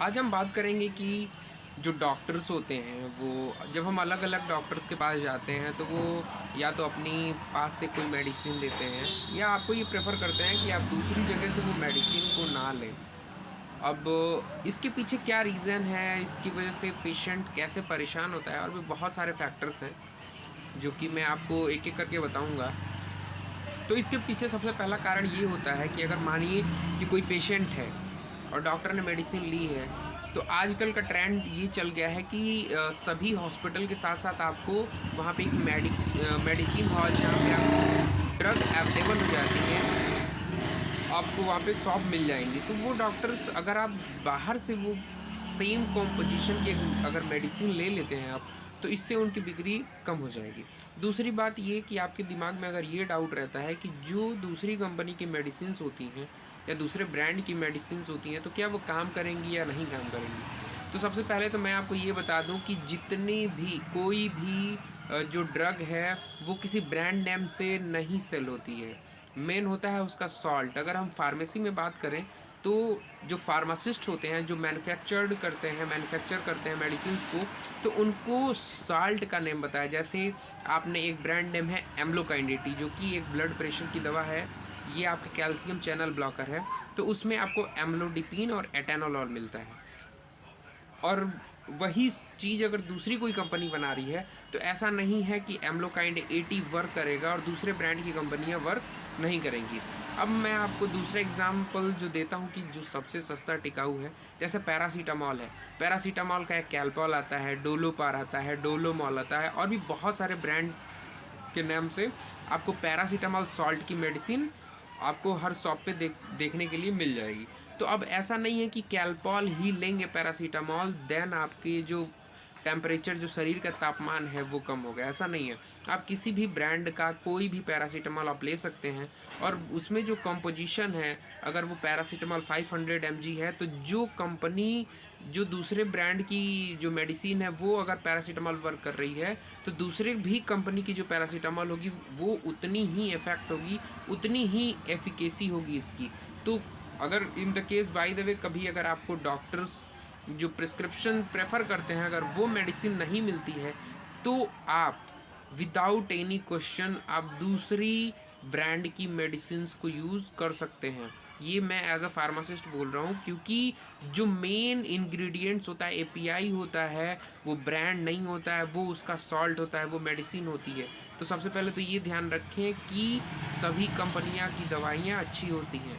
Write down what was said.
आज हम बात करेंगे कि जो डॉक्टर्स होते हैं वो जब हम अलग अलग डॉक्टर्स के पास जाते हैं तो वो या तो अपनी पास से कोई मेडिसिन देते हैं या आपको ये प्रेफर करते हैं कि आप दूसरी जगह से वो मेडिसिन को ना लें। अब इसके पीछे क्या रीज़न है, इसकी वजह से पेशेंट कैसे परेशान होता है, और भी बहुत सारे फैक्टर्स हैं जो कि मैं आपको एक एक करके बताऊंगा। तो इसके पीछे सबसे पहला कारण ये होता है कि अगर मानिए कि कोई पेशेंट है और डॉक्टर ने मेडिसिन ली है, तो आजकल का ट्रेंड ये चल गया है कि सभी हॉस्पिटल के साथ साथ आपको वहाँ पे एक मेडिसिन हॉल जहाँ पे आपको ड्रग अवेलेबल हो जाती है, आपको वहाँ पे शॉप मिल जाएंगी। तो वो डॉक्टर्स, अगर आप बाहर से वो सेम कॉम्पोजिशन की अगर मेडिसिन ले लेते हैं आप, तो इससे उनकी बिक्री कम हो जाएगी। दूसरी बात ये कि आपके दिमाग में अगर ये डाउट रहता है कि जो दूसरी कंपनी की मेडिसिन होती हैं या दूसरे ब्रांड की मेडिसिन होती हैं तो क्या वो काम करेंगी या नहीं काम करेंगी। तो सबसे पहले तो मैं आपको ये बता दूं कि जितनी भी कोई भी जो ड्रग है वो किसी ब्रांड नेम से नहीं सेल होती है। मेन होता है उसका सॉल्ट। अगर हम फार्मेसी में बात करें तो जो फार्मासिस्ट होते हैं, जो मैन्युफैक्चर करते हैं मेडिसिन को, तो उनको सॉल्ट का नेम बताया। जैसे आपने एक ब्रांड नेम है एम्लोकाइंडेटी, जो कि एक ब्लड प्रेशर की दवा है, ये आपका कैल्शियम चैनल ब्लॉकर है, तो उसमें आपको एम्लोडिपिन और एटेनोलॉल मिलता है। और वही चीज़ अगर दूसरी कोई कंपनी बना रही है तो ऐसा नहीं है कि एम्लोकाइंड 80 वर्क करेगा और दूसरे ब्रांड की कंपनियां वर्क नहीं करेंगी। अब मैं आपको दूसरा एग्जांपल जो देता हूं कि जो सबसे सस्ता टिकाऊ है, जैसे पैरासीटामॉल है। पैरासीटामॉल का एक कैल्पॉल आता है, डोलोपार आता है, डोलोमॉल आता है, और भी बहुत सारे ब्रांड के नाम से आपको पैरासीटामॉल सॉल्ट की मेडिसिन आपको हर शॉप पे देखने के लिए मिल जाएगी। तो अब ऐसा नहीं है कि कैल्पॉल ही लेंगे पैरासीटामॉल देन आपके जो टेम्परेचर, जो शरीर का तापमान है वो कम हो गया, ऐसा नहीं है। आप किसी भी ब्रांड का कोई भी पैरासीटामॉल आप ले सकते हैं, और उसमें जो कंपोजिशन है, अगर वो पैरासीटामॉल 500 mg है, तो जो कंपनी जो दूसरे ब्रांड की जो मेडिसिन है वो अगर पैरासीटामॉल वर्क कर रही है, तो दूसरे भी कंपनी की जो पैरासीटामॉल होगी वो उतनी ही इफेक्ट होगी, उतनी ही एफिकेसी होगी इसकी। तो अगर in the case by the way कभी अगर आपको डॉक्टर्स जो प्रिस्क्रिप्शन प्रेफर करते हैं अगर वो मेडिसिन नहीं मिलती है, तो आप विदाउट एनी क्वेश्चन आप दूसरी ब्रांड की मेडिसिन को यूज़ कर सकते हैं। ये मैं एज अ फार्मासिस्ट बोल रहा हूँ, क्योंकि जो मेन इंग्रेडिएंट्स होता है, एपीआई होता है, वो ब्रांड नहीं होता है, वो उसका सॉल्ट होता है, वो मेडिसिन होती है। तो सबसे पहले तो ये ध्यान रखें कि सभी कंपनियाँ की दवाइयाँ अच्छी होती हैं।